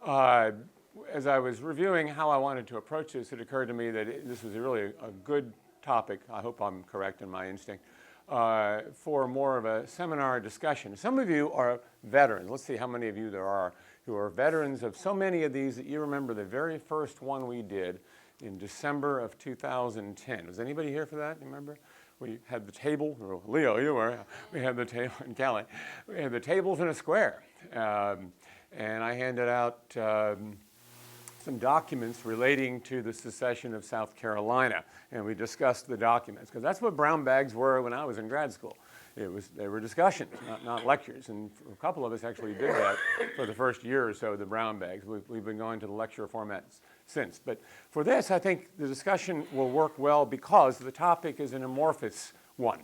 As I was reviewing how I wanted to approach this, it occurred to me that this was really a good topic, I hope I'm correct in my instinct, for more of a seminar discussion. Some of you are veterans. Let's see how many of you there are who are veterans of so many of these that you remember the very first one we did in December of 2010. Was anybody here for that? You remember? We had the table, or Leo, you were. We had the table, and Callie. We had the tables in a square. And I handed out some documents relating to the secession of South Carolina. And we discussed the documents, because that's what brown bags were when I was in grad school. They were discussions, not lectures. And a couple of us actually did that for the first year or so, the brown bags. We've been going to the lecture format since. But for this, I think the discussion will work well because the topic is an amorphous one.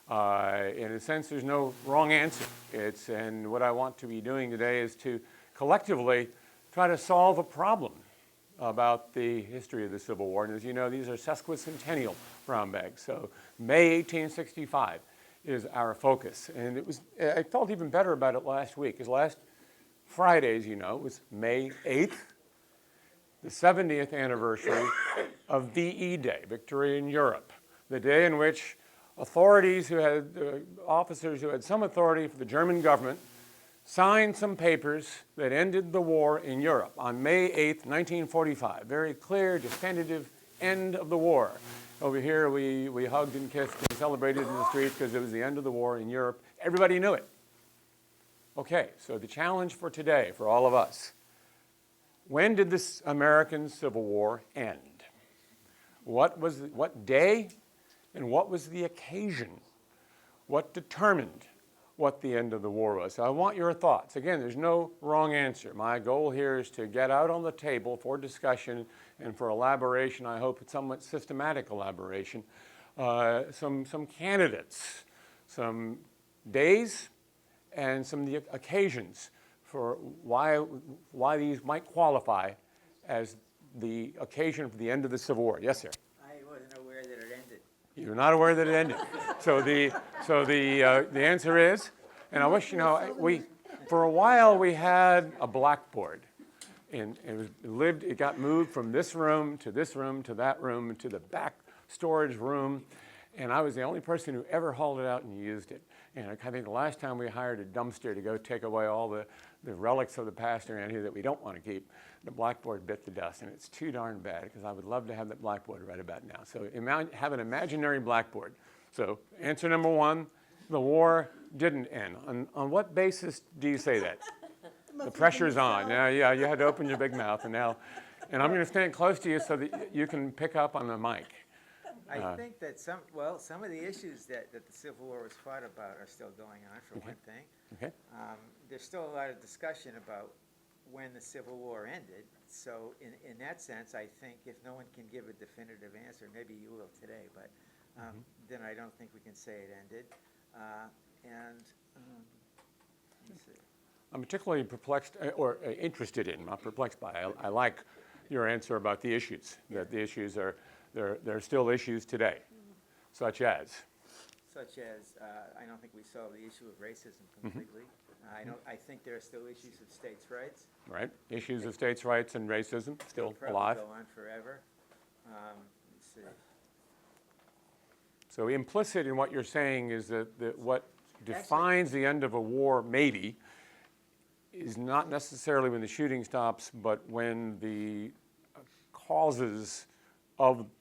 In a sense, there's no wrong answer. And what I want to be doing today is to collectively try to solve a problem about the history of the Civil War. And as you know, these are sesquicentennial brown bags. So May 1865 is our focus. And I felt even better about it last week, because last Friday, as you know, was May 8th, the 70th anniversary of VE Day, Victory in Europe, the day in which authorities who had, officers who had some authority for the German government signed some papers that ended the war in Europe on May 8th, 1945. Very clear, definitive end of the war. Over here, we hugged and kissed and celebrated in the streets because it was the end of the war in Europe. Everybody knew it. Okay, so the challenge for today, for all of us, when did this American Civil War end? What day and what was the occasion? What determined what the end of the war was? So I want your thoughts. Again, there's no wrong answer. My goal here is to get out on the table for discussion and for elaboration. I hope it's somewhat systematic elaboration. Some candidates, some days, and some of the occasions for why these might qualify as the occasion for the end of the Civil War. Yes, sir. I wasn't aware that it ended. You're not aware that it ended. So the answer is, and I wish, you know, for a while we had a blackboard, and it got moved from this room to this room to that room to the back storage room, and I was the only person who ever hauled it out and used it. And I think the last time we hired a dumpster to go take away all the relics of the past around here that we don't want to keep, the blackboard bit the dust, and it's too darn bad, because I would love to have that blackboard right about now. So have an imaginary blackboard. So answer number one, the war didn't end. On what basis do you say that? The pressure's on. Yeah, you had to open your big mouth, and I'm going to stand close to you so that you can pick up on the mic. I think that some of the issues that the Civil War was fought about are still going on, for one thing. Okay. There's still a lot of discussion about when the Civil War ended. So in that sense, I think if no one can give a definitive answer, maybe you will today, but then I don't think we can say it ended. Let's see. I'm particularly perplexed, or interested in, not perplexed by. I like your answer about the issues, that the issues are, there are still issues today, such as? Such as, I don't think we solved the issue of racism completely. I think there are still issues of states' rights. Right, issues of states' rights and racism still They'll alive. probably go on forever. Let's see. So implicit in what you're saying is that what defines the end of a war, maybe, is not necessarily when the shooting stops, but when the causes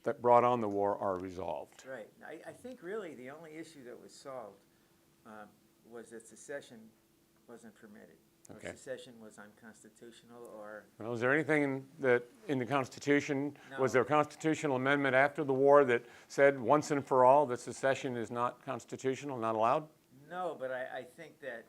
that brought on the war are resolved. Right. I think really the only issue that was solved was that secession wasn't permitted. Okay. Or secession was unconstitutional, or... Well, is there anything in the Constitution, No. was there a constitutional amendment after the war that said once and for all that secession is not constitutional, not allowed? No, but I think that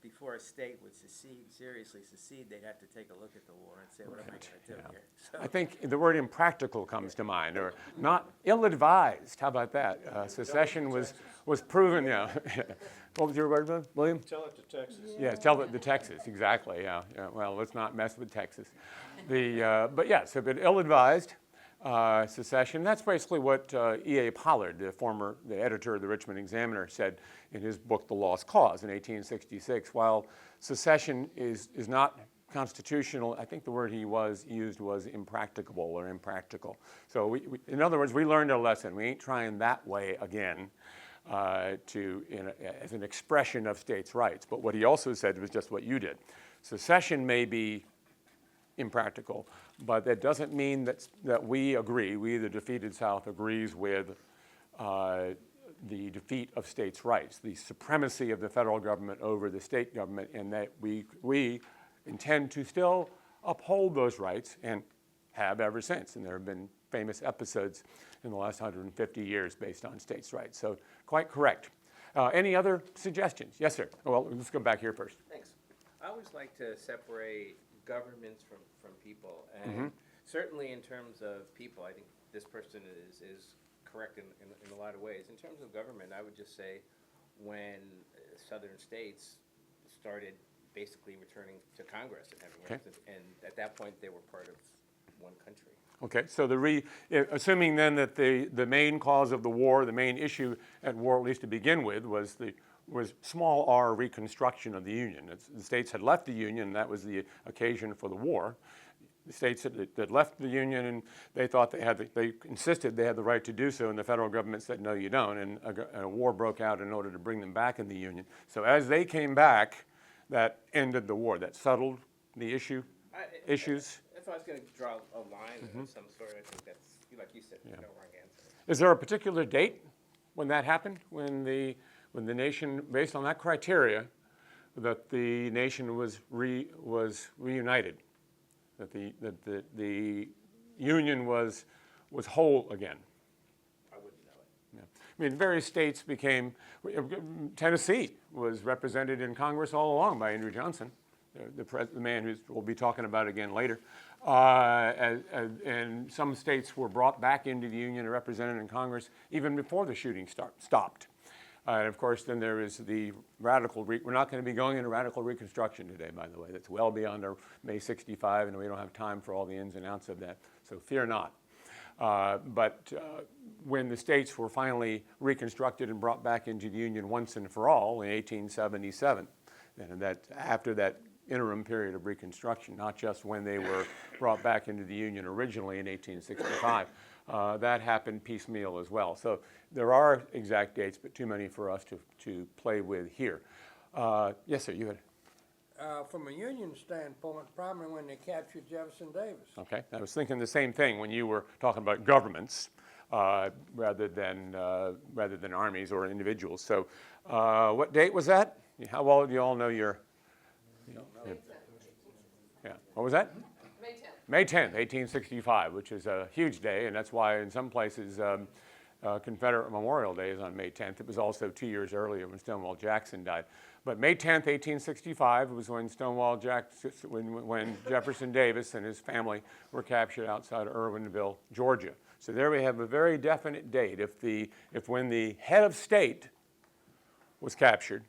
before a state would seriously secede, they'd have to take a look at the war and say, what am I going to do here? So, I think the word impractical comes to mind, or not ill-advised. How about that? Secession was proven, yeah. What was your word, William? Tell it to Texas. Yeah, tell it to Texas, exactly, yeah. Well, let's not mess with Texas. But yes, but ill-advised secession, that's basically what E.A. Pollard, the editor of the Richmond Examiner, said in his book, The Lost Cause, in 1866. While secession is not constitutional, I think the word he used was impracticable or impractical. So in other words, we learned a lesson. We ain't trying that way again as an expression of states' rights. But what he also said was just what you did. Secession may be impractical, but that doesn't mean that we agree, we the defeated South agrees with the defeat of states' rights, the supremacy of the federal government over the state government, and that we intend to still uphold those rights and have ever since. And there have been famous episodes in the last 150 years based on states' rights. So quite correct. Any other suggestions? Yes, sir. Well, let's go back here first. Thanks. I always like to separate governments from people, and certainly in terms of people, I think this person is correct in a lot of ways. In terms of government, I would just say when southern states started basically returning to Congress and having and at that point they were part of one country. Okay, so assuming then that the main cause of the war, the main issue at war, at least to begin with, was small r reconstruction of the Union. The states had left the Union, and that was the occasion for the war. The states that left the Union, and they thought they insisted they had the right to do so, and the federal government said, no, you don't, and a war broke out in order to bring them back in the Union. So as they came back, that ended the war. That settled the issues. If I was going to draw a line of some sort, I think that's, like you said, no wrong answer. Is there a particular date when that happened? When the nation, based on that criteria, that the nation was reunited, that the Union was whole again? I wouldn't know it. Yeah. I mean, various states became. Tennessee was represented in Congress all along by Andrew Johnson, the man who we'll be talking about again later. And some states were brought back into the Union and represented in Congress even before the shooting stopped. And of course, then there is the radical, we're not going to be going into radical Reconstruction today, by the way. That's well beyond our May 65, and we don't have time for all the ins and outs of that, so fear not. But when the states were finally reconstructed and brought back into the Union once and for all in 1877, and that after that interim period of Reconstruction, not just when they were brought back into the Union originally in 1865. That happened piecemeal as well. So there are exact dates, but too many for us to play with here. Yes, sir, you had. From a Union standpoint, probably when they captured Jefferson Davis. Okay, I was thinking the same thing when you were talking about governments rather than armies or individuals. So what date was that? How well do you all know your... Yeah, what was that? May 10th. May 10th, 1865, which is a huge day, and that's why in some places Confederate Memorial Day is on May 10th. It was also 2 years earlier when Stonewall Jackson died. But May 10th, 1865 was when when Jefferson Davis and his family were captured outside of Irwinville, Georgia. So there we have a very definite date. If when the head of state was captured,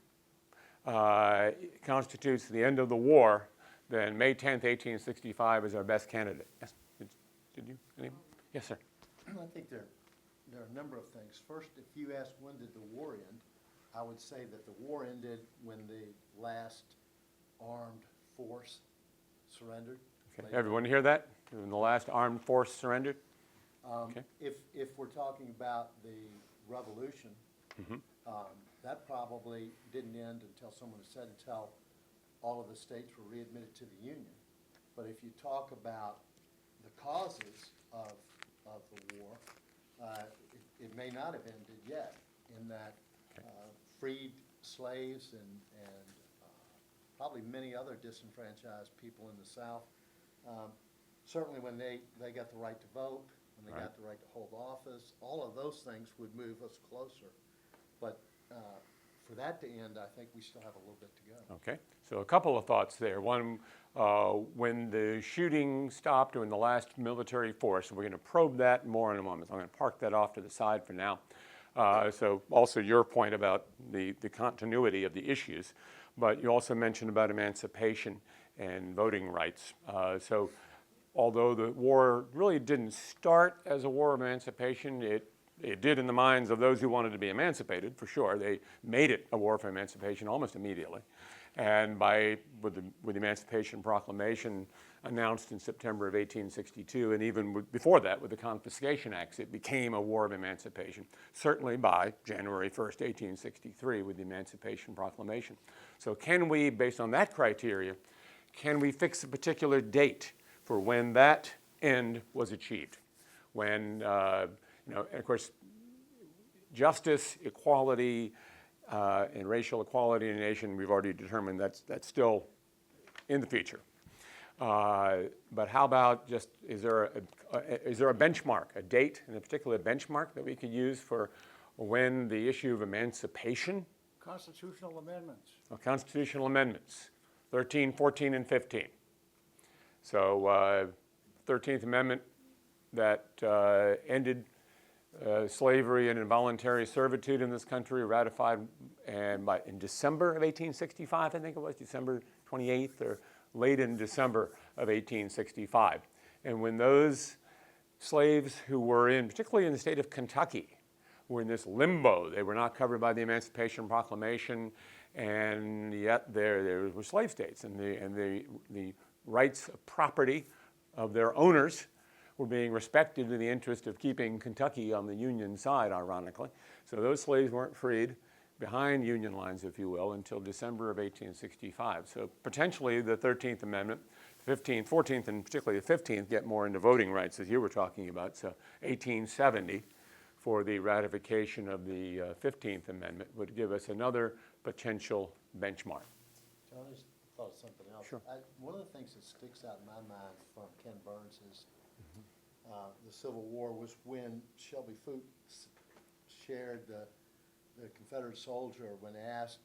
constitutes the end of the war, then May 10th, 1865 is our best candidate. Yes, did you? Yes, sir. I think there are a number of things. First, if you ask when did the war end, I would say that the war ended when the last armed force surrendered. Okay. Everyone hear that? When the last armed force surrendered? Okay. If we're talking about the revolution, that probably didn't end until someone said until all of the states were readmitted to the Union. But if you talk about the causes of the war, it may not have ended yet, in that freed slaves and probably many other disenfranchised people in the South, certainly when they got the right to vote, when they got the right to hold office, all of those things would move us closer. But for that to end, I think we still have a little bit to go. Okay, so a couple of thoughts there. One, when the shooting stopped when the last military force, and we're going to probe that more in a moment. So I'm going to park that off to the side for now. So also your point about the continuity of the issues, but you also mentioned about emancipation and voting rights. So although the war really didn't start as a war of emancipation, it did in the minds of those who wanted to be emancipated, for sure. They made it a war for emancipation almost immediately. And with the Emancipation Proclamation announced in September of 1862, and even before that with the Confiscation Acts, it became a war of emancipation, certainly by January 1st, 1863 with the Emancipation Proclamation. So can we, based on that criteria, can we fix a particular date for when that end was achieved? When, and of course, justice, equality, and racial equality in a nation, we've already determined that's still in the future. But how about just, is there a benchmark, a date, and a particular benchmark that we could use for when the issue of emancipation? Constitutional amendments. Constitutional amendments, 13, 14, and 15. So 13th Amendment that ended slavery and involuntary servitude in this country, ratified in December of 1865, I think it was, December 28th, or late in December of 1865. And when those slaves who were particularly in the state of Kentucky, were in this limbo, they were not covered by the Emancipation Proclamation, and yet there were slave states, and the rights of property of their owners were being respected in the interest of keeping Kentucky on the Union side, ironically. So those slaves weren't freed behind Union lines, if you will, until December of 1865. So potentially the 13th Amendment, 15th, 14th, and particularly the 15th get more into voting rights, as you were talking about. So 1870 for the ratification of the 15th Amendment would give us another potential benchmark. John, I just thought of something else. Sure. One of the things that sticks out in my mind from Ken Burns is the Civil War was when Shelby Foote shared the Confederate soldier when asked,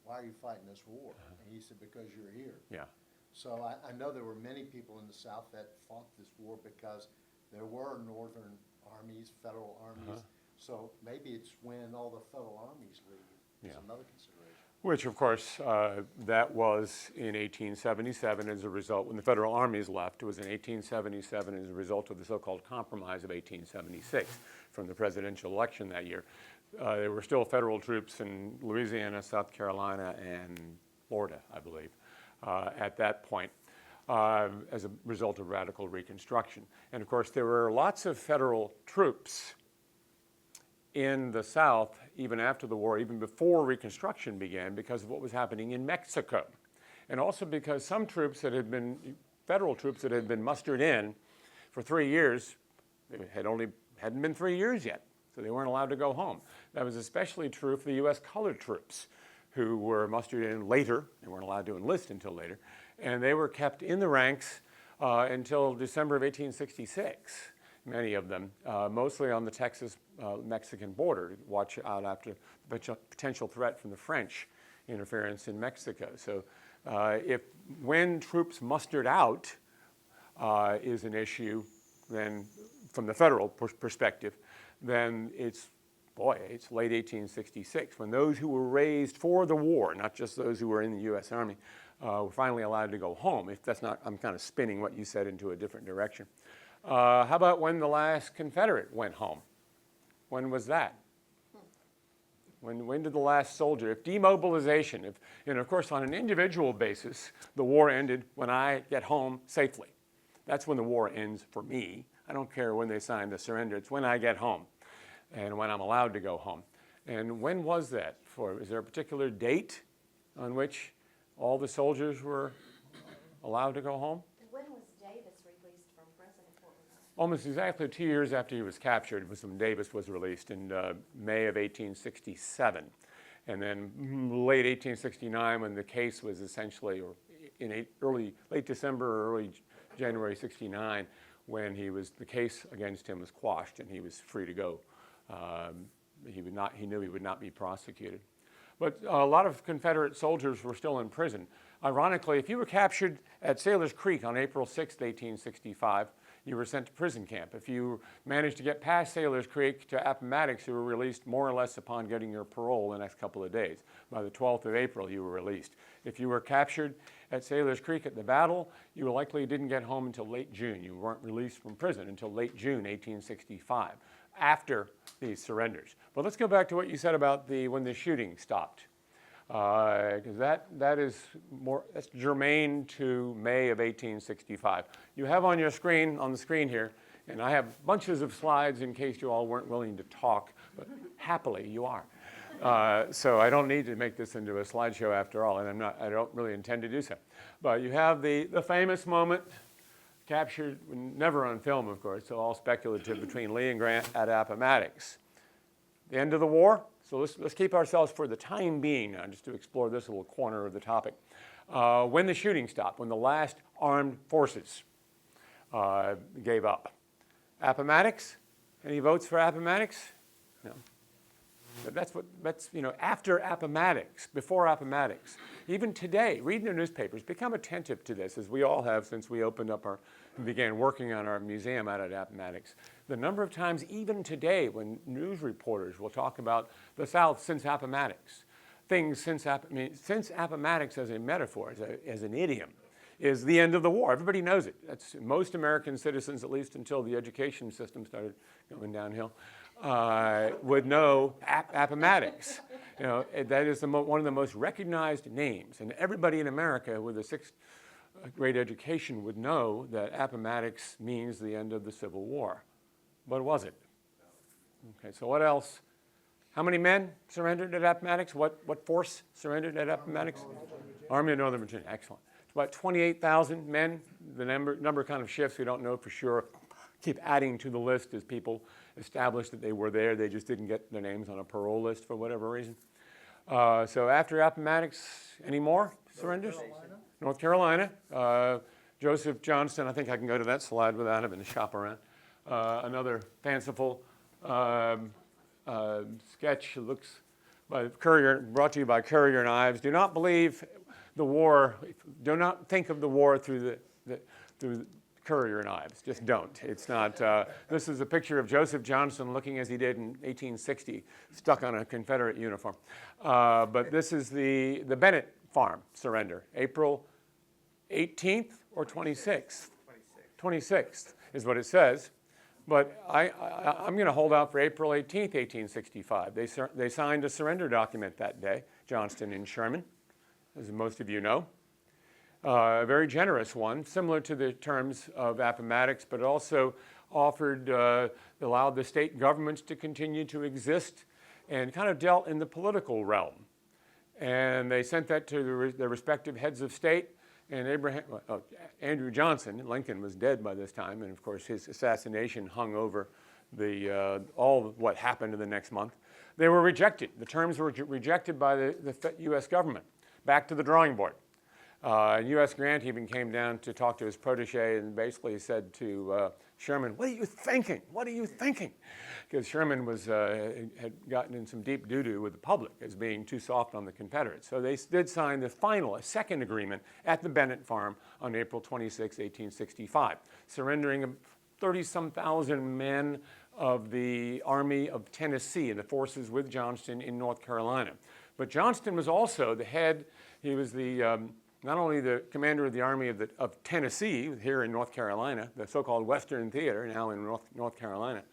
why are you fighting this war? And he said, because you're here. Yeah. So I know there were many people in the South that fought this war because there were Northern armies, federal armies. So maybe it's when all the federal armies leave. It's another consideration. Which, of course, that was in 1877 as a result, when the federal armies left. It was in 1877 as a result of the so-called Compromise of 1876 from the presidential election that year. There were still federal troops in Louisiana, South Carolina, and Florida, I believe, at that point, as a result of radical Reconstruction. And of course, there were lots of federal troops in the South, even after the war, even before Reconstruction began, because of what was happening in Mexico. And also because some troops that had been, federal troops that had been mustered in for 3 years, it hadn't been 3 years yet, so they weren't allowed to go home. That was especially true for the U.S. colored troops, who were mustered in later. They weren't allowed to enlist until later. And they were kept in the ranks until December of 1866. Many of them, mostly on the Texas-Mexican border, to watch out after the potential threat from the French interference in Mexico. So when troops mustered out is an issue, then from the federal perspective, then it's late 1866, when those who were raised for the war, not just those who were in the U.S. Army, were finally allowed to go home. If that's not, I'm kind of spinning what you said into a different direction. How about when the last Confederate went home? When was that? When did the last soldier, if demobilization, of course on an individual basis, the war ended when I get home safely. That's when the war ends for me. I don't care when they signed the surrender, it's when I get home and when I'm allowed to go home. And when was that? Is there a particular date on which all the soldiers were allowed to go home? When was Davis released from prison at Fort Monroe? Almost exactly 2 years after he was captured was when Davis was released in May of 1867. And then late 1869, when the case was essentially, or in late December or early January 69, when the case against him was quashed and he was free to go. He knew he would not be prosecuted. But a lot of Confederate soldiers were still in prison. Ironically, if you were captured at Sailor's Creek on April 6, 1865, you were sent to prison camp. If you managed to get past Sailor's Creek to Appomattox, you were released more or less upon getting your parole the next couple of days. By the 12th of April, you were released. If you were captured at Sailor's Creek at the battle, you likely didn't get home until late June. You weren't released from prison until late June 1865, after these surrenders. But let's go back to what you said about when the shooting stopped. because that is that's germane to May of 1865. You have on the screen here, and I have bunches of slides in case you all weren't willing to talk, but happily you are. So I don't need to make this into a slideshow after all, and I don't really intend to do so. But you have the famous moment captured, never on film, of course, so all speculative, between Lee and Grant at Appomattox. The end of the war. So let's keep ourselves for the time being now, just to explore this little corner of the topic. When the shooting stopped, when the last armed forces gave up. Appomattox? Any votes for Appomattox? No. That's after Appomattox, before Appomattox. Even today, reading the newspapers, become attentive to this, as we all have since we opened up began working on our museum out at Appomattox. The number of times, even today, when news reporters will talk about the South since Appomattox, things since Appomattox as a metaphor, as an idiom, is the end of the war. Everybody knows it. That's most American citizens, at least until the education system started going downhill, would know Appomattox. That is one of the most recognized names, and everybody in America with a sixth grade education would know that Appomattox means the end of the Civil War. But was it? Okay, so what else? How many men surrendered at Appomattox? What force surrendered at Appomattox? Army of Northern Virginia. Excellent. It's about 28,000 men. The number kind of shifts. We don't know for sure. Keep adding to the list as people establish that they were there. They just didn't get their names on a parole list for whatever reason. So after Appomattox, any more surrenders? North Carolina. Joseph Johnston. I think I can go to that slide without having to shop around. Another fanciful sketch looks by Courier, brought to you by Courier and Ives. Do not believe the war. Do not think of the war through through Courier and Ives. Just don't. It's not. This is a picture of Joseph Johnston looking as he did in 1860, stuck on a Confederate uniform. But this is the Bennett farm surrender, April 18th or 26th? 26th is what it says. But I'm going to hold out for April 18th, 1865. They signed a surrender document that day, Johnston and Sherman, as most of you know. A very generous one, similar to the terms of Appomattox, but also allowed the state governments to continue to exist and kind of dealt in the political realm. And they sent that to their respective heads of state. And Andrew Johnson, Lincoln was dead by this time, and of course his assassination hung over all what happened in the next month. They were rejected. The terms were rejected by the U.S. government. Back to the drawing board. U.S. Grant even came down to talk to his protege and basically said to Sherman, "What are you thinking? What are you thinking?" Because Sherman had gotten in some deep doo-doo with the public as being too soft on the Confederates. So they did sign a second agreement at the Bennett farm on April 26, 1865, surrendering 30-some thousand men of the Army of Tennessee and the forces with Johnston in North Carolina. But Johnston was also the head. He was not only the commander of the Army of Tennessee here in North Carolina, the so-called Western Theater now in North Carolina,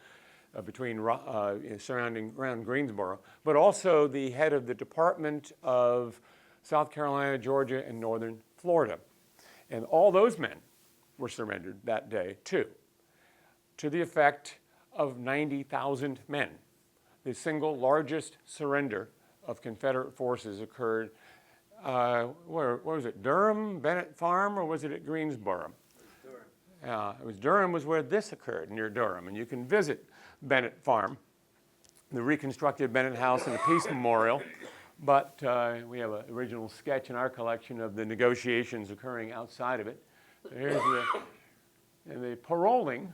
surrounding around Greensboro, but also the head of the Department of South Carolina, Georgia, and Northern Florida. And all those men were surrendered that day too, to the effect of 90,000 men. The single largest surrender of Confederate forces occurred where was it? Durham, Bennett Farm, or was it at Greensboro? Durham was where this occurred, near Durham. And you can visit Bennett Farm, the reconstructed Bennett House and the Peace Memorial. But we have an original sketch in our collection of the negotiations occurring outside of it. Here's the paroling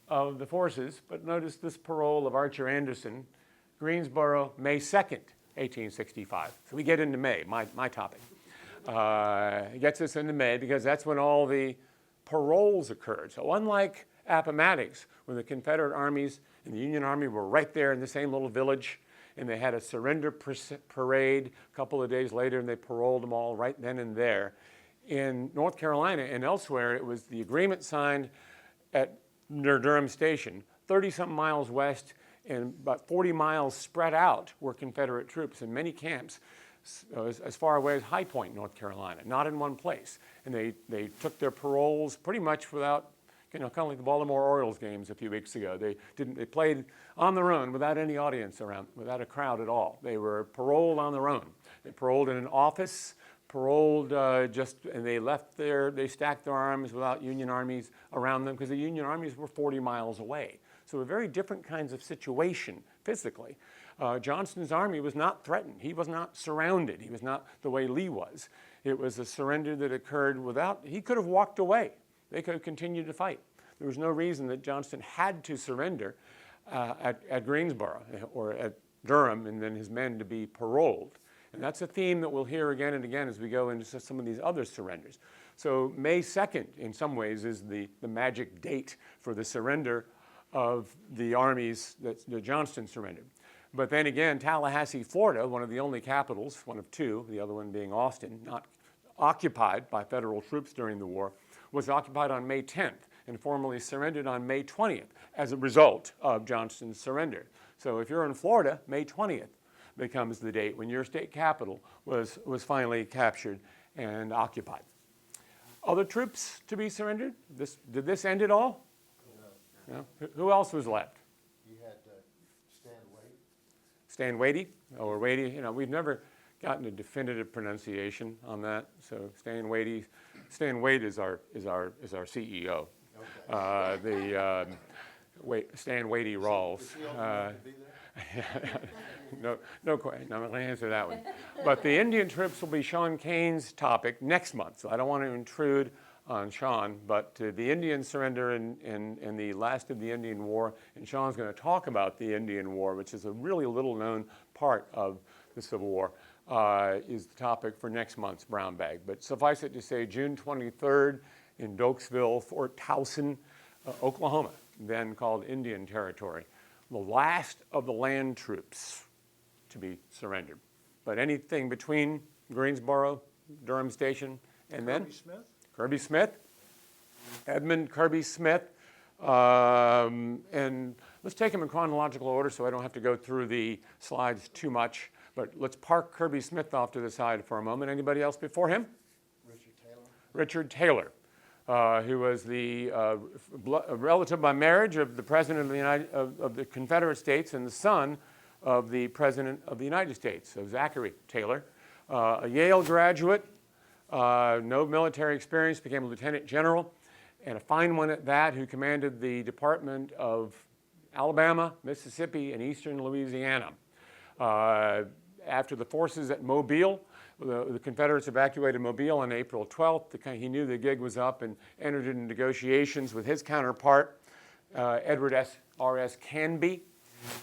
of the forces. But notice this parole of Archer Anderson, Greensboro, May 2nd. 1865. So we get into May, my topic. It gets us into May because that's when all the paroles occurred. So unlike Appomattox, when the Confederate armies and the Union Army were right there in the same little village, and they had a surrender parade a couple of days later, and they paroled them all right then and there. In North Carolina and elsewhere, it was the agreement signed near Durham Station, 30-something miles west, and about 40 miles spread out were Confederate troops in many camps. as far away as High Point, North Carolina, not in one place. And they took their paroles pretty much without, kind of like the Baltimore Orioles games a few weeks ago. They played on their own without any audience around, without a crowd at all. They were paroled on their own. They paroled in an office, paroled and they stacked their arms without Union armies around them because the Union armies were 40 miles away. So a very different kinds of situation physically. Johnston's army was not threatened. He was not surrounded. He was not the way Lee was. It was a surrender that occurred he could have walked away. They could have continued to fight. There was no reason that Johnston had to surrender at Greensboro or at Durham and then his men to be paroled. And that's a theme that we'll hear again and again as we go into some of these other surrenders. So May 2nd, in some ways, is the magic date for the surrender of the armies that Johnston surrendered. But then again, Tallahassee, Florida, one of the only capitals, one of two, the other one being Austin, not occupied by federal troops during the war, was occupied on May 10th and formally surrendered on May 20th as a result of Johnston's surrender. So if you're in Florida, May 20th becomes the date when your state capital was finally captured and occupied. Other troops to be surrendered? Did this end it all? No. Who else was left? You had Stan Wade. Stan Wadey, or Wadey, we've never gotten a definitive pronunciation on that. So Stan Wade is our CEO. Okay. Stan Wadey Rawls. Is he old enough to be there? No question. I'm not going to answer that one. But the Indian troops will be Sean Kane's topic next month, so I don't want to intrude on Sean, but the Indian surrender in the last of the Indian War, and Sean's going to talk about the Indian War, which is a really little-known part of the Civil War, is the topic for next month's Brown Bag. But suffice it to say, June 23rd in Dokesville, Fort Towson, Oklahoma, then called Indian Territory, the last of the land troops to be surrendered. But anything between Greensboro, Durham Station, and then Kirby Smith, Edmund Kirby Smith, and let's take them in chronological order so I don't have to go through the slides too much, but let's park Kirby Smith off to the side for a moment. Anybody else before him? Richard Taylor, who was the relative by marriage of the President of the Confederate States and the son of the President of the United States, so Zachary Taylor, a Yale graduate, no military experience, became a lieutenant general, and a fine one at that, who commanded the Department of Alabama, Mississippi, and eastern Louisiana. After the forces at Mobile, the Confederates evacuated Mobile on April 12th. He knew the gig was up and entered into negotiations with his counterpart, Edward R.S. Canby,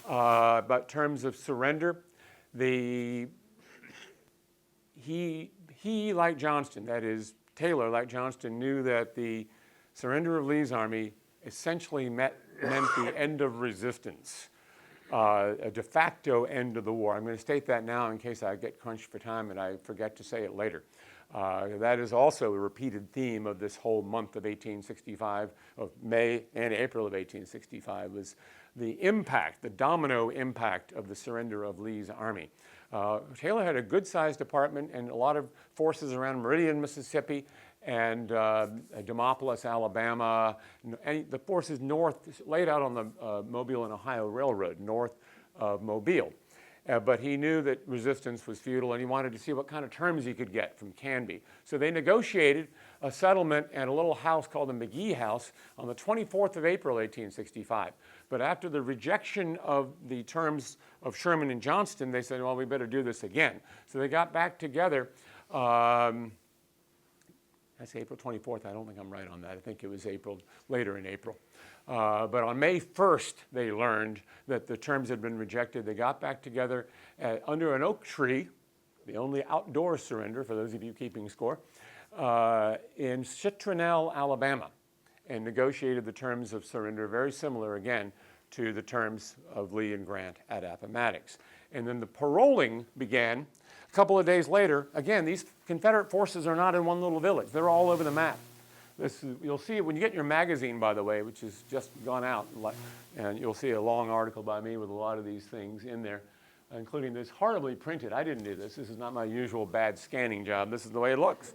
about terms of surrender. He, like Johnston, that is, Taylor, like Johnston, knew that the surrender of Lee's army essentially meant the end of resistance, a de facto end of the war. I'm going to state that now in case I get crunched for time and I forget to say it later. That is also a repeated theme of this whole month of 1865, of May and April of 1865, was the impact, the domino impact of the surrender of Lee's army. Taylor had a good-sized department and a lot of forces around Meridian, Mississippi, and Demopolis, Alabama, and the forces north, laid out on the Mobile and Ohio Railroad, north of Mobile. But he knew that resistance was futile, and he wanted to see what kind of terms he could get from Canby. So they negotiated a settlement at a little house called the McGee House on the 24th of April, 1865. But after the rejection of the terms of Sherman and Johnston, they said, well, we better do this again. So they got back together. That's April 24th. I don't think I'm right on that. I think it was later in April. But on May 1st, they learned that the terms had been rejected. They got back together under an oak tree, the only outdoor surrender, for those of you keeping score, in Citronelle, Alabama, and negotiated the terms of surrender, very similar, again, to the terms of Lee and Grant at Appomattox. And then the paroling began a couple of days later. Again, these Confederate forces are not in one little village. They're all over the map. You'll see it when you get your magazine, by the way, which has just gone out, and you'll see a long article by me with a lot of these things in there. including this horribly printed. I didn't do this. This is not my usual bad scanning job. This is the way it looks.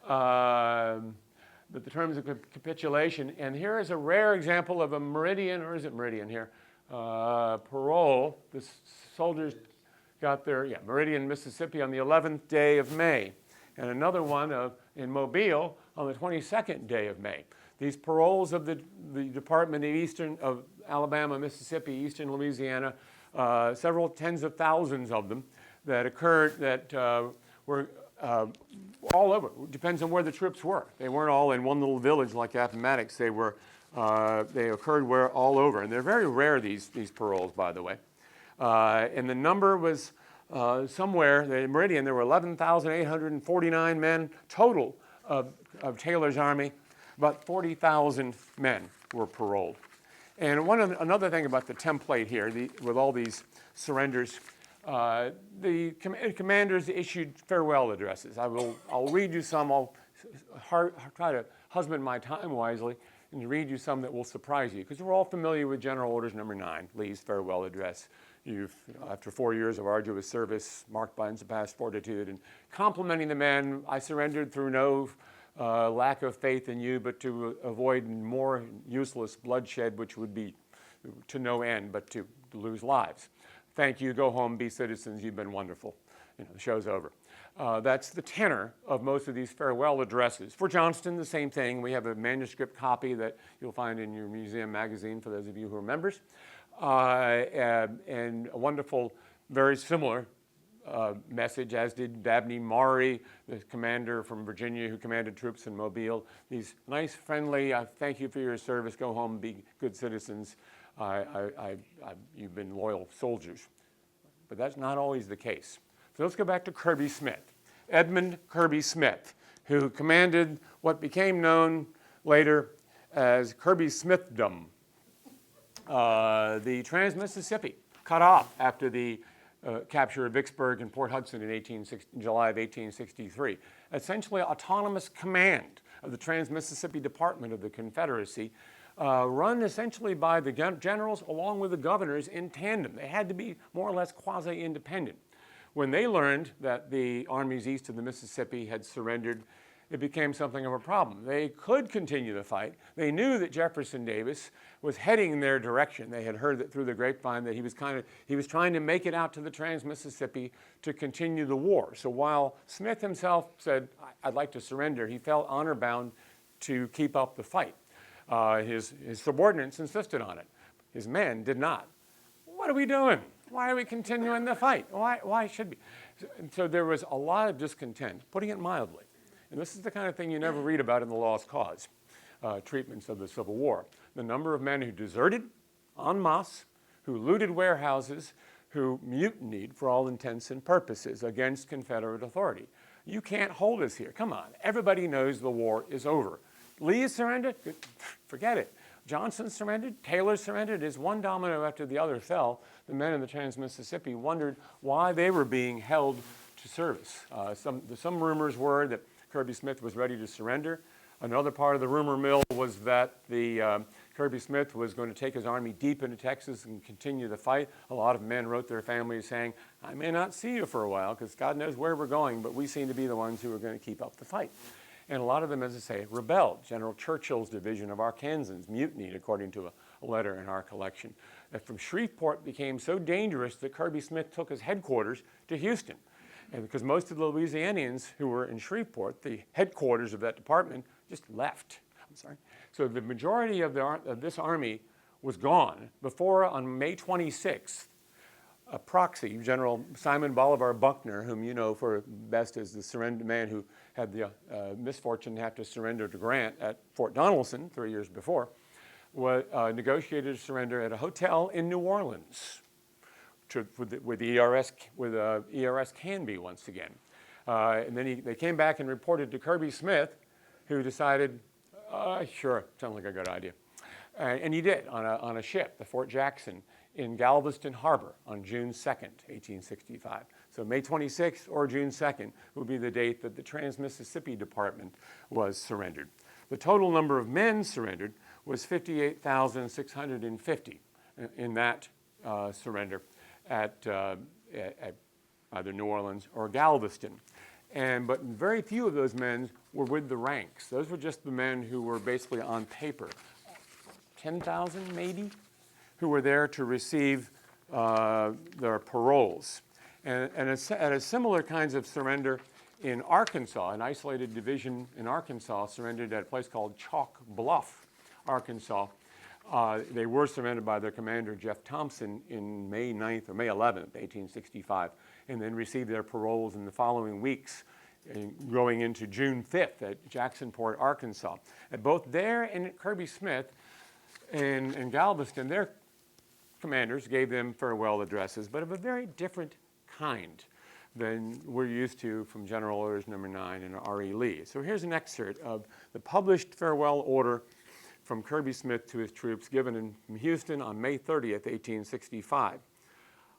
But the terms of capitulation, and here is a rare example of a meridian, or is it meridian here? Parole. The soldiers got their, Meridian, Mississippi on the 11th day of May, and another one in Mobile on the 22nd day of May. These paroles of the Department of Alabama, Mississippi, Eastern Louisiana, several tens of thousands of them that occurred that were all over. It depends on where the troops were. They weren't all in one little village like Appomattox. They occurred all over, and they're very rare, these paroles, by the way. And the number was somewhere, the Meridian, there were 11,849 men total of Taylor's army. About 40,000 men were paroled. And another thing about the template here, with all these surrenders, the commanders issued farewell addresses. I'll read you some. I'll try to husband my time wisely and read you some that will surprise you, because we're all familiar with General Orders Number 9, Lee's farewell address. After 4 years of arduous service, marked by unsurpassed fortitude, and complimenting the men, I surrendered through no lack of faith in you, but to avoid more useless bloodshed, which would be to no end, but to lose lives. Thank you, go home, be citizens, you've been wonderful. The show's over. That's the tenor of most of these farewell addresses. For Johnston, the same thing. We have a manuscript copy that you'll find in your museum magazine for those of you who are members. And a wonderful, very similar message, as did Dabney Maury, the commander from Virginia who commanded troops in Mobile. These nice, friendly, thank you for your service, go home, be good citizens. You've been loyal soldiers. But that's not always the case. So let's go back to Kirby Smith. Edmund Kirby Smith, who commanded what became known later as Kirby Smithdom. The Trans-Mississippi, cut off after the capture of Vicksburg and Port Hudson in July of 1863. Essentially autonomous command of the Trans-Mississippi Department of the Confederacy, run essentially by the generals along with the governors in tandem. They had to be more or less quasi-independent. When they learned that the armies east of the Mississippi had surrendered, it became something of a problem. They could continue the fight. They knew that Jefferson Davis was heading in their direction. They had heard that through the grapevine that he was trying to make it out to the Trans-Mississippi to continue the war. So while Smith himself said, I'd like to surrender, he felt honor-bound to keep up the fight. His subordinates insisted on it. His men did not. What are we doing? Why are we continuing the fight? Why should we? So there was a lot of discontent, putting it mildly. And this is the kind of thing you never read about in the Lost Cause treatments of the Civil War. The number of men who deserted en masse, who looted warehouses, who mutinied for all intents and purposes against Confederate authority. You can't hold us here. Come on. Everybody knows the war is over. Lee surrendered? Forget it. Johnson surrendered, Taylor surrendered. As one domino after the other fell, the men in the Trans-Mississippi wondered why they were being held to service. Some rumors were that Kirby Smith was ready to surrender. Another part of the rumor mill was that Kirby Smith was going to take his army deep into Texas and continue the fight. A lot of men wrote their families saying, I may not see you for a while because God knows where we're going, but we seem to be the ones who are going to keep up the fight. And a lot of them, as I say, rebelled. General Churchill's division of Arkansans mutinied, according to a letter in our collection. That from Shreveport became so dangerous that Kirby Smith took his headquarters to Houston. And because most of the Louisianians who were in Shreveport, the headquarters of that department, just left. So the majority of this army was gone before, on May 26th, a proxy, General Simon Bolivar Buckner, whom you know for best as the man who had the misfortune to have to surrender to Grant at Fort Donelson 3 years before, negotiated a surrender at a hotel in New Orleans with ERS Canby once again. And then they came back and reported to Kirby Smith, who decided, sure, sounds like a good idea. And he did on a ship, the Fort Jackson, in Galveston Harbor on June 2nd, 1865. So May 26th or June 2nd will be the date that the Trans-Mississippi Department was surrendered. The total number of men surrendered was 58,650 in that surrender at either New Orleans or Galveston. But very few of those men were with the ranks. Those were just the men who were basically on paper, 10,000 maybe, who were there to receive their paroles. And at a similar kinds of surrender in Arkansas, an isolated division in Arkansas surrendered at a place called Chalk Bluff, Arkansas. They were surrendered by their commander, Jeff Thompson, in May 9th or May 11th, 1865, and then received their paroles in the following weeks, going into June 5th at Jacksonport, Arkansas. And both there and at Kirby Smith and Galveston, their commanders gave them farewell addresses, but of a very different kind than we're used to from General Orders Number 9 and R.E. Lee. So here's an excerpt of the published farewell order from Kirby Smith to his troops given in Houston on May 30th, 1865.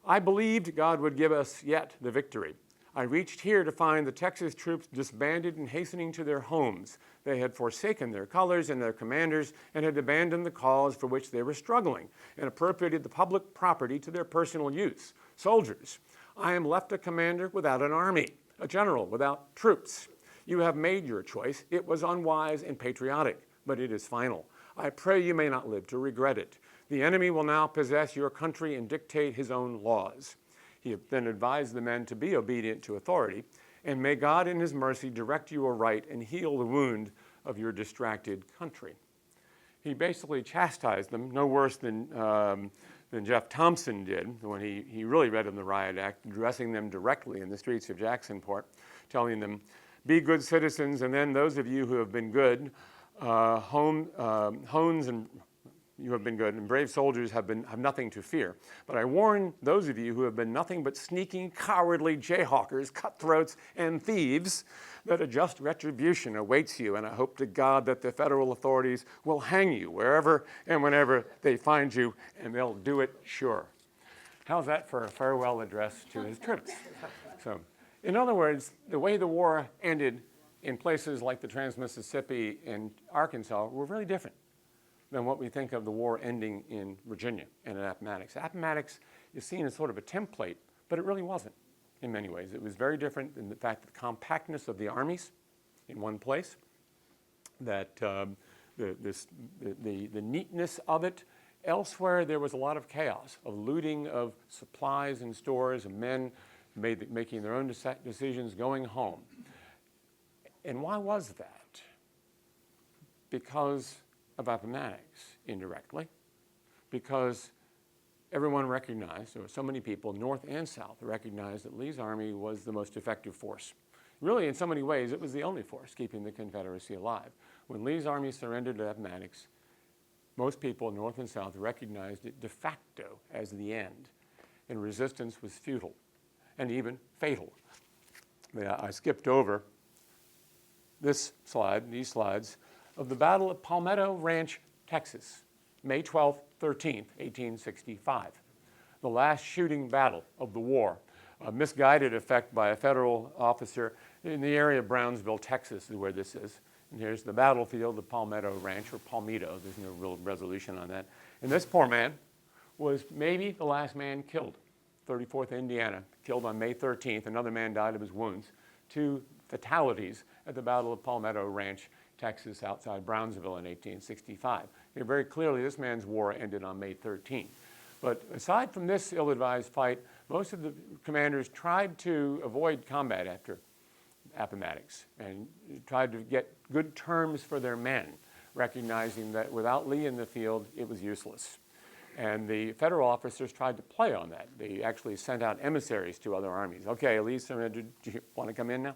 I believed God would give us yet the victory. I reached here to find the Texas troops disbanded and hastening to their homes. They had forsaken their colors and their commanders and had abandoned the cause for which they were struggling and appropriated the public property to their personal use. Soldiers, I am left a commander without an army, a general without troops. You have made your choice. It was unwise and patriotic, but it is final. I pray you may not live to regret it. The enemy will now possess your country and dictate his own laws. He then advised the men to be obedient to authority, and may God in his mercy direct you aright and heal the wound of your distracted country. He basically chastised them, no worse than Jeff Thompson did when he really read them the riot act, addressing them directly in the streets of Jacksonport, telling them, be good citizens, and then those of you who have been good, hones and you have been good, and brave soldiers have nothing to fear. But I warn those of you who have been nothing but sneaking, cowardly jayhawkers, cutthroats, and thieves, that a just retribution awaits you, and I hope to God that the federal authorities will hang you wherever and whenever they find you, and they'll do it sure. How's that for a farewell address to his troops? So, in other words, the way the war ended in places like the Trans-Mississippi and Arkansas were really different than what we think of the war ending in Virginia and at Appomattox. Appomattox is seen as sort of a template, but it really wasn't in many ways. It was very different in the fact that the compactness of the armies in one place, that the neatness of it. Elsewhere, there was a lot of chaos, of looting of supplies and stores, and men making their own decisions, going home. And why was that? Because of Appomattox, indirectly, because everyone recognized, there were so many people, North and South, recognized that Lee's army was the most effective force. Really, in so many ways, it was the only force keeping the Confederacy alive. When Lee's army surrendered at Appomattox, most people, North and South, recognized it de facto as the end, and resistance was futile and even fatal. I skipped over this slide, these slides, of the Battle of Palmetto Ranch, Texas, May 12th, 13th, 1865. The last shooting battle of the war, a misguided effect by a federal officer in the area of Brownsville, Texas is where this is. And here's the battlefield of Palmetto Ranch, or Palmetto. There's no real resolution on that. And this poor man was maybe the last man killed. 34th Indiana, killed on May 13th. Another man died of his wounds. 2 fatalities at the Battle of Palmetto Ranch, Texas, outside Brownsville in 1865. Very clearly, this man's war ended on May 13th. But aside from this ill-advised fight, most of the commanders tried to avoid combat after Appomattox and tried to get good terms for their men, recognizing that without Lee in the field, it was useless. And the federal officers tried to play on that. They actually sent out emissaries to other armies. Okay, Lee surrendered. Do you want to come in now?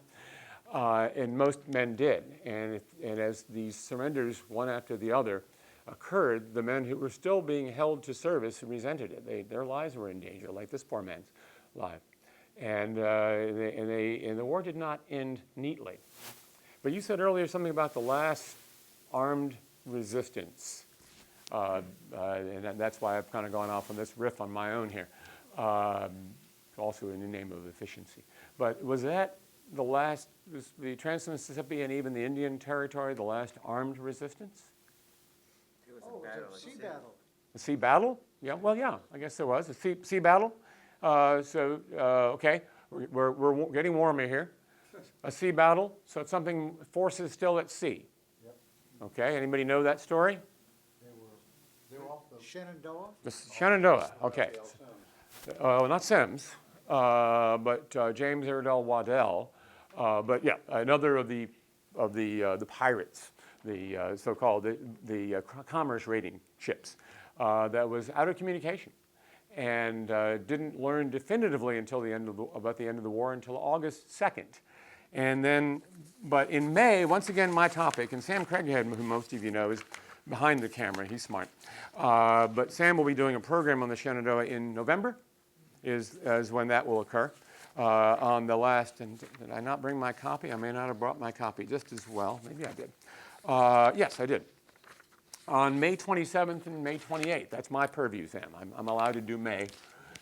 And most men did. And as these surrenders, one after the other, occurred, the men who were still being held to service resented it. Their lives were in danger, like this poor man's life. And the war did not end neatly. But you said earlier something about the last armed resistance. And that's why I've kind of gone off on this riff on my own here, also in the name of efficiency. But was that the last, the Trans-Mississippi and even the Indian Territory, the last armed resistance? It was a battle. Sea battle. A sea battle? Yeah, well, yeah, I guess there was. A sea battle? Okay, we're getting warmer here. A sea battle, so it's something, forces still at sea. Yep. Okay, anybody know that story? They were off the Shenandoah? The Shenandoah, okay. Not Sims, but James Iredell Waddell. But yeah, another of the pirates, the so-called the commerce raiding ships, that was out of communication, and didn't learn definitively until about the end of the war, until August 2nd. And then, but in May, once again, my topic, and Sam Craighead, who most of you know, is behind the camera. He's smart. But Sam will be doing a program on the Shenandoah in November, is when that will occur. On the last, and did I not bring my copy? I may not have brought my copy just as well. Maybe I did. Yes, I did. On May 27th and May 28th, that's my purview, Sam. I'm allowed to do May,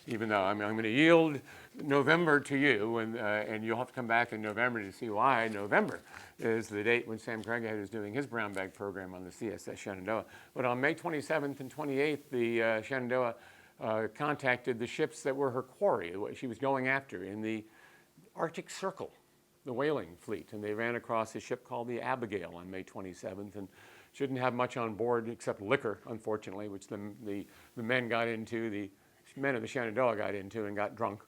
even though I'm going to yield November to you, and you'll have to come back in November to see why November is the date when Sam Craighead is doing his brown bag program on the CSS Shenandoah. But on May 27th and 28th, the Shenandoah contacted the ships that were her quarry, what she was going after in the Arctic Circle, the whaling fleet. And they ran across a ship called the Abigail on May 27th, and shouldn't have much on board except liquor, unfortunately, which the men got into, the men of the Shenandoah got into and got drunk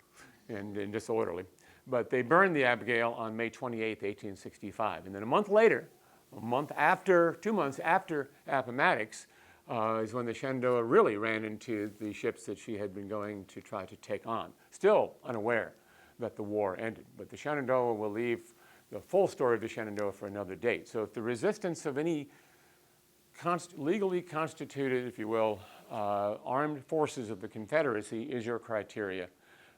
and disorderly. But they burned the Abigail on May 28th, 1865. And then a month later, 2 months after Appomattox, is when the Shenandoah really ran into the ships that she had been going to try to take on, still unaware that the war ended. But the Shenandoah will leave the full story of the Shenandoah for another date. So if the resistance of any legally constituted, if you will, armed forces of the Confederacy is your criteria,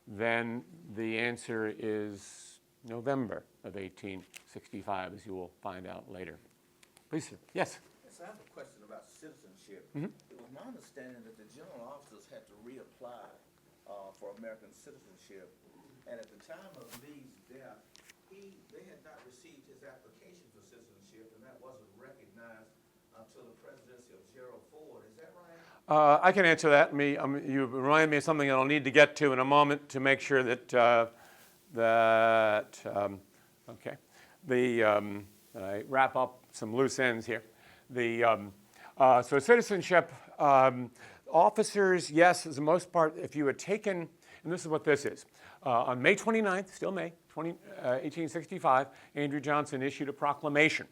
then the answer is November of 1865, as you will find out later. Please, sir. Yes? Yes, I have a question about citizenship. Mhm. It was my understanding that the general officers had to reapply for American citizenship, and at the time of Lee's death, they had not received his application for citizenship, and that wasn't recognized until the presidency of Gerald Ford. Is that right? I can answer that. You remind me of something that I'll need to get to in a moment to make sure that okay. I wrap up some loose ends here. So citizenship, officers, yes, as the most part, if you had taken, and this is what this is. On May 29th, still May, 1865, Andrew Johnson issued a proclamation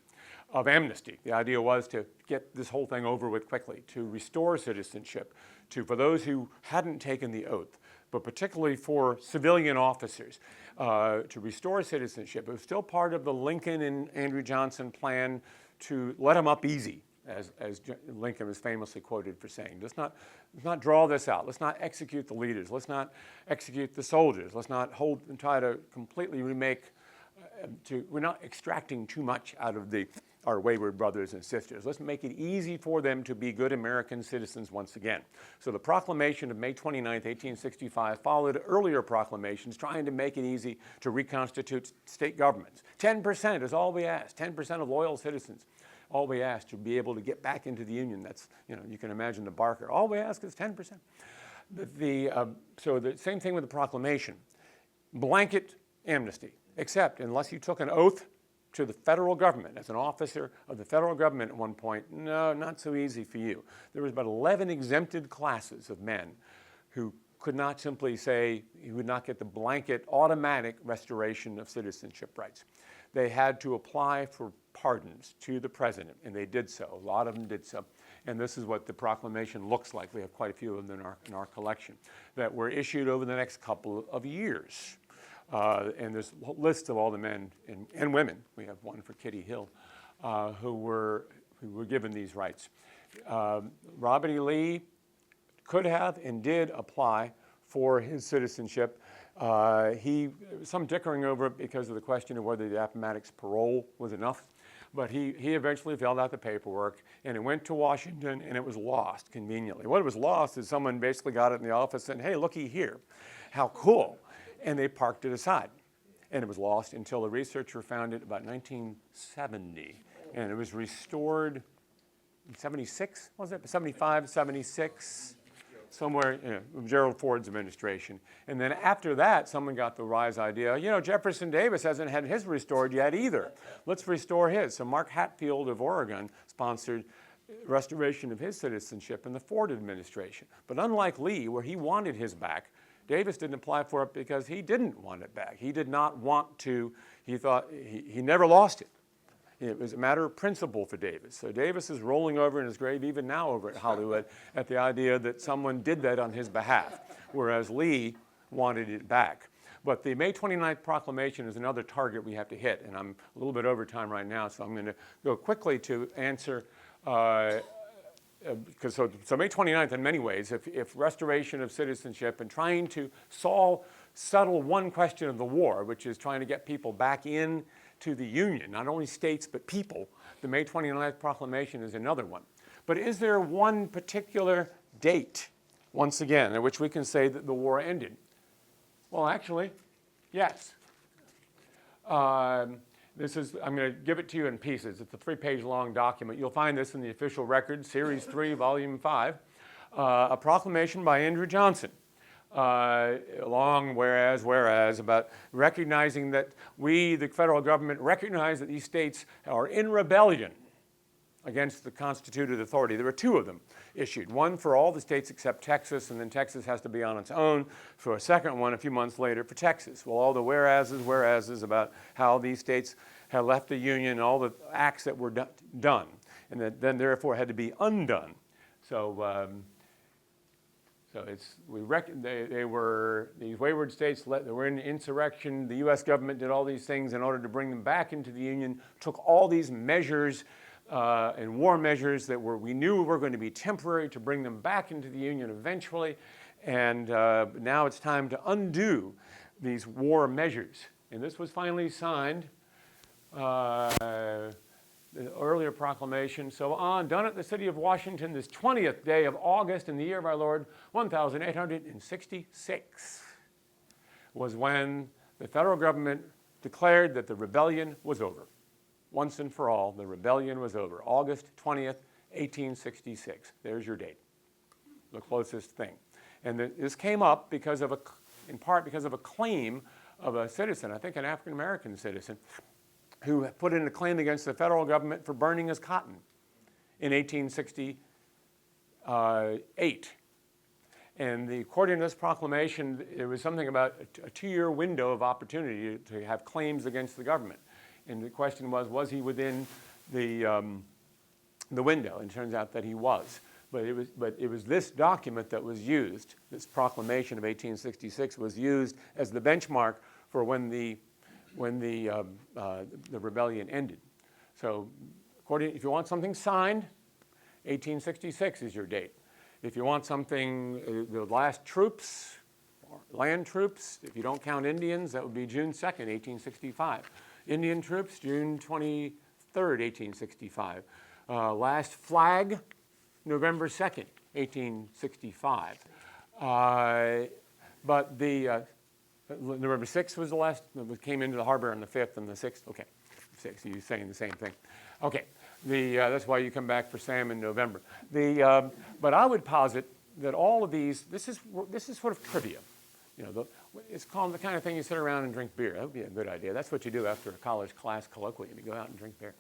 of amnesty. The idea was to get this whole thing over with quickly, to restore citizenship for those who hadn't taken the oath, but particularly for civilian officers, to restore citizenship. It was still part of the Lincoln and Andrew Johnson plan to let them up easy, as Lincoln was famously quoted for saying. Let's not draw this out. Let's not execute the leaders. Let's not execute the soldiers. Let's not hold and try to completely remake. We're not extracting too much out of our wayward brothers and sisters. Let's make it easy for them to be good American citizens once again. So the proclamation of May 29th, 1865 followed earlier proclamations trying to make it easy to reconstitute state governments. 10% is all we ask, 10% of loyal citizens. All we ask to be able to get back into the Union. That's, you can imagine the Barker. All we ask is 10%. So the same thing with the proclamation. Blanket amnesty, except unless you took an oath to the federal government as an officer of the federal government at one point, no, not so easy for you. There was about 11 exempted classes of men who could not simply say, you would not get the blanket automatic restoration of citizenship rights. They had to apply for pardons to the president, and they did so. A lot of them did so. And this is what the proclamation looks like. We have quite a few of them in our collection that were issued over the next couple of years. And there's a list of all the men and women. We have one for Kitty Hill, who were given these rights. Robert E. Lee could have and did apply for his citizenship. Some dickering over it because of the question of whether the Appomattox parole was enough. But he eventually filled out the paperwork, and it went to Washington, and it was lost conveniently. What it was lost is someone basically got it in the office and, hey, looky here, how cool. And they parked it aside. And it was lost until a researcher found it about 1970. And it was restored in 76, was it? 75, 76? somewhere, Gerald Ford's administration. And then after that, someone got the wise idea, Jefferson Davis hasn't had his restored yet either. Let's restore his. So Mark Hatfield of Oregon sponsored restoration of his citizenship in the Ford administration. But unlike Lee, where he wanted his back, Davis didn't apply for it because he didn't want it back. He did not want to, he thought, he never lost it. It was a matter of principle for Davis. So Davis is rolling over in his grave even now over at Hollywood at the idea that someone did that on his behalf, whereas Lee wanted it back. But the May 29th proclamation is another target we have to hit, and I'm a little bit over time right now, so I'm going to go quickly to answer. So May 29th, in many ways, if restoration of citizenship and trying to settle one question of the war, which is trying to get people back in to the Union, not only states but people, the May 29th proclamation is another one. But is there one particular date, once again, at which we can say that the war ended? Well, actually, yes. I'm going to give it to you in pieces. It's a 3-page long document. You'll find this in the official record, Series 3, Volume 5. A proclamation by Andrew Johnson. Long whereas, about recognizing that we, the federal government, recognize that these states are in rebellion against the constituted authority. There were 2 of them issued. One for all the states except Texas, and then Texas has to be on its own for a second one a few months later for Texas. Well, all the whereases about how these states had left the Union, all the acts that were done, and that then therefore had to be undone. So they were these wayward states. They were in insurrection. The U.S. government did all these things in order to bring them back into the Union. Took all these measures and war measures that we knew were going to be temporary to bring them back into the Union eventually. And now it's time to undo these war measures. And this was finally signed. The earlier proclamation, done at the city of Washington this 20th day of August in the year of our Lord, 1866, was when the federal government declared that the rebellion was over. Once and for all, the rebellion was over. August 20th, 1866. There's your date, the closest thing. And this came up in part because of a claim of a citizen, I think an African-American citizen, who put in a claim against the federal government for burning his cotton in 1868. And according to this proclamation, it was something about a 2-year window of opportunity to have claims against the government. And the question was he within the window? And it turns out that he was. But it was this document that was used, this proclamation of 1866 was used as the benchmark for when the rebellion ended. So if you want something signed, 1866 is your date. If you want something, the last troops, or land troops, if you don't count Indians, that would be June 2nd, 1865. Indian troops, June 23rd, 1865. Last flag, November 2nd, 1865. But November 6th was the last, came into the harbor on the 5th and the 6th. Okay, 6th, you're saying the same thing. Okay, that's why you come back for Sam in November. But I would posit that all of these, this is sort of trivia. It's called the kind of thing you sit around and drink beer. That would be a good idea. That's what you do after a college class colloquium. You go out and drink beer.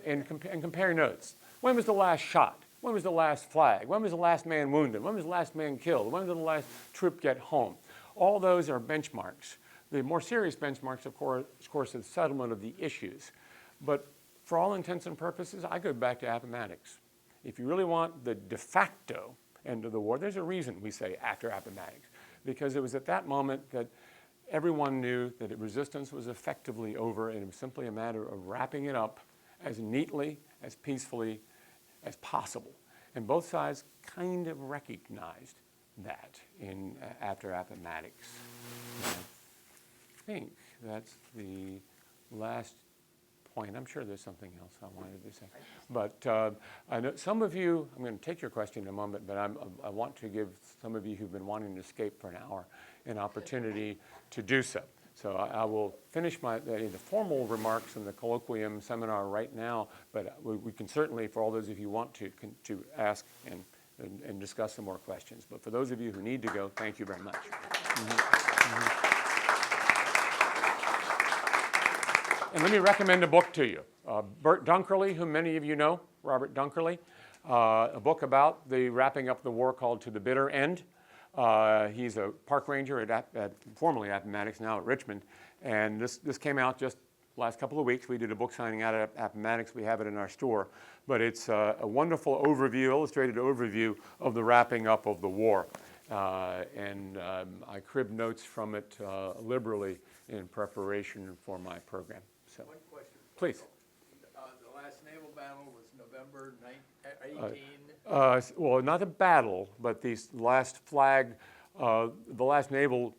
And compare notes. When was the last shot? When was the last flag? When was the last man wounded? When was the last man killed? When did the last troop get home? All those are benchmarks. The more serious benchmarks, of course, are the settlement of the issues. But for all intents and purposes, I go back to Appomattox. If you really want the de facto end of the war, there's a reason we say after Appomattox, because it was at that moment that everyone knew that resistance was effectively over, and it was simply a matter of wrapping it up as neatly, as peacefully as possible. And both sides kind of recognized that after Appomattox. I think that's the last point. I'm sure there's something else I wanted to say. But I know some of you, I'm going to take your question in a moment, but I want to give some of you who've been wanting to escape for an hour an opportunity to do so. So I will finish the formal remarks in the colloquium seminar right now, but we can certainly, for all those of you who want to ask, and and discuss some more questions. But for those of you who need to go, thank you very much. And let me recommend a book to you. Bert Dunkerley, whom many of you know, Robert Dunkerley, a book about the wrapping up the war called To the Bitter End. He's a park ranger formerly at Appomattox, now at Richmond. And this came out just last couple of weeks. We did a book signing out at Appomattox. We have it in our store. But it's a wonderful overview, illustrated overview of the wrapping up of the war. And I cribbed notes from it liberally in preparation for my program. So, One question. please. The last naval battle was November 18. Well, not a battle, but the last flag, the last naval,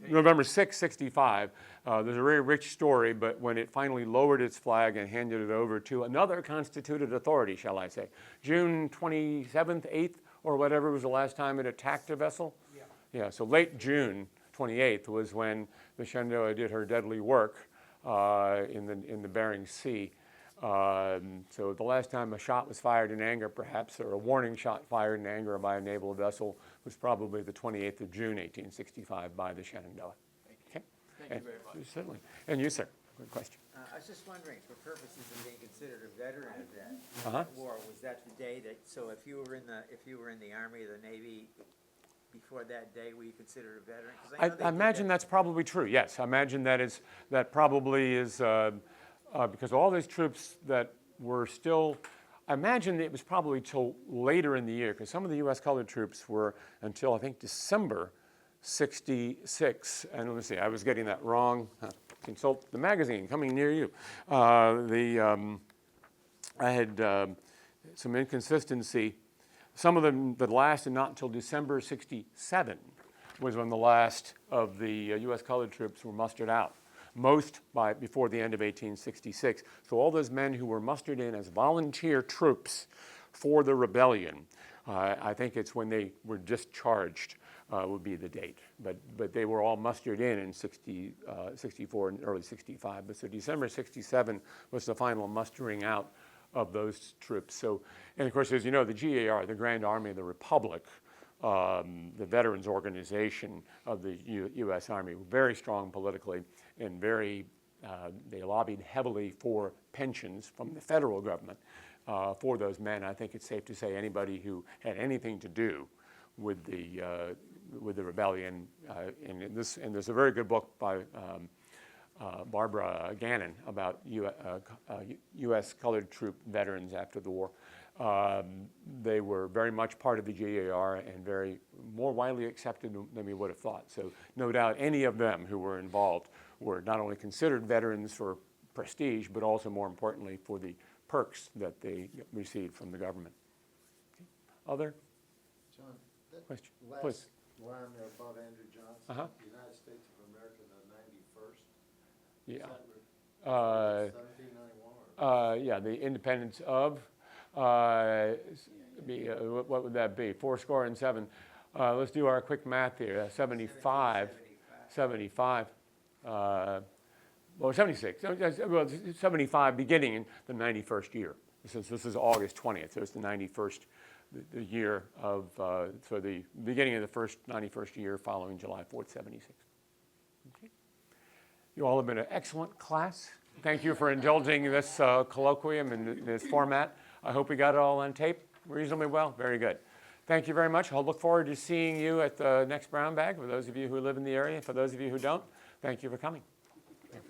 November 6, 65. There's a very rich story, but when it finally lowered its flag and handed it over to another constituted authority, shall I say, June 27th, 8th, or whatever was the last time it attacked a vessel? Yeah, so late June 28th was when the Shenandoah did her deadly work in the Bering Sea. So the last time a shot was fired in anger, perhaps, or a warning shot fired in anger by a naval vessel was probably the 28th of June, 1865, by the Shenandoah. Okay? Thank you very much. Certainly. And you, sir? Good question. I was just wondering, for purposes of being considered a veteran of that Uh-huh. war, was that the day that, so if you were in the Army or the Navy before that day, were you considered a veteran? 'Cause know they I did imagine that. that's probably true, yes. I imagine that probably is, because all those troops that were still, I imagine it was probably till later in the year, because some of the U.S. colored troops were until, I think, December 66. And let me see, I was getting that wrong. Consult the magazine coming near you. I had some inconsistency. Some of them that lasted not until December 67 was when the last of the U.S. colored troops were mustered out. Most before the end of 1866. So all those men who were mustered in as volunteer troops for the rebellion, I think it's when they were discharged would be the date. But they were all mustered in 64 and early 65. But so December 67 was the final mustering out of those troops. So, and of course, as you know, the GAR, the Grand Army of the Republic, the veterans organization of the U.S. Army, very strong politically and they lobbied heavily for pensions from the federal government for those men. I think it's safe to say anybody who had anything to do with the rebellion, and there's a very good book by Barbara Gannon about U.S. colored troop veterans after the war. They were very much part of the GAR and more widely accepted than we would have thought. So no doubt any of them who were involved were not only considered veterans for prestige, but also more importantly for the perks that they received from the government. Okay. Other John, that question? last Please. line there above Andrew Johnson, Uh-huh. the United States of America, the 91st. Yeah. Is that 1791 or? Yeah, the independence of, what would that be? 77. Let's do our quick math here. 75. 76. Well, 75 beginning in the 91st year. Since this is August 20th, so it's the 91st, the year of, so the beginning of the 91st year following July 4th, 76. Okay. You all have been an excellent class. Thank you for indulging this colloquium and this format. I hope we got it all on tape reasonably well. Very good. Thank you very much. I'll look forward to seeing you at the next brown bag for those of you who live in the area. For those of you who don't, thank you for coming. Flyer